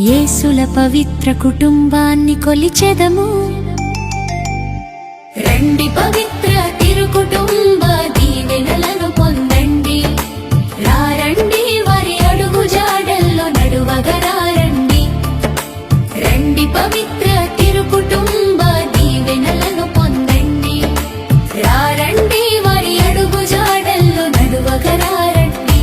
యేసుల పవిత్ర కుటుంబాన్ని కొలిచెదము. రండి పవిత్ర తిరు కుటుంబ దీవెనలను పొందండి. రారండి వారి అడుగు జాడల్లో నడువగరారండి. రండి పవిత్ర తిరు కుటుంబ దీవెనలను పొందండి. రారండి వారి అడుగు జాడల్లో నడువగరారండి.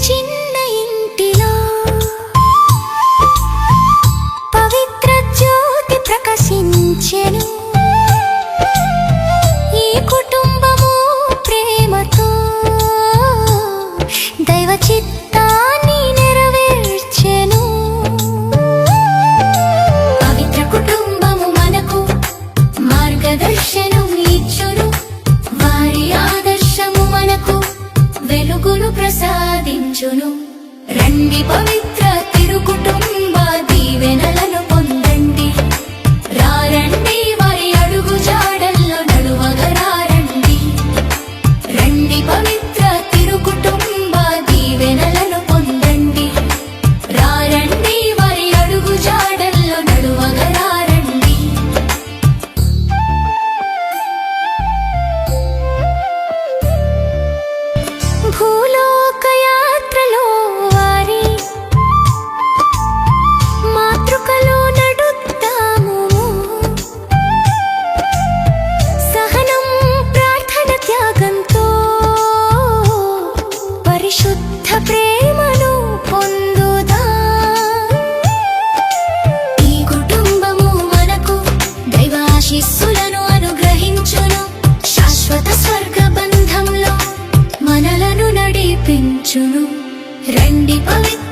చిన్న ఇంటిలో పవిత్ర జ్యోతి ప్రకాశించెను. ఈ కుటుంబము ప్రేమతో దైవ చిత్తాన్ని నెరవేర్చెను. పవిత్ర కుటుంబము మనకు మార్గదర్శనం ఇచ్చును. వారి ఆదర్శము మనకు వెలుగును ప్రసాదించును. రండి పవిత్ర తిరు కుటుంబ దీవెనలను పొందండి. రారండి వారి అడుగు జాడల్లో నడువగరారండి. రండి పవిత్ర తిరు కుటుంబ దీవెనలను పొందండి. రారండి వారి అడుగు జాడల్లో నడువగరారండి. భూలోక యాత్రలో వారి మాతృకలో నడుద్దాము. సహనం ప్రార్థన త్యాగంతో పరిశుద్ధ ప్రేమను పొందుదాం. ఈ కుటుంబము మనకు దైవ ఆశీస్సులను అనుగ్రహించును. శాశ్వత స్వర్గ బంధంలో మనలను నడిపించును. రండి పవిత్ర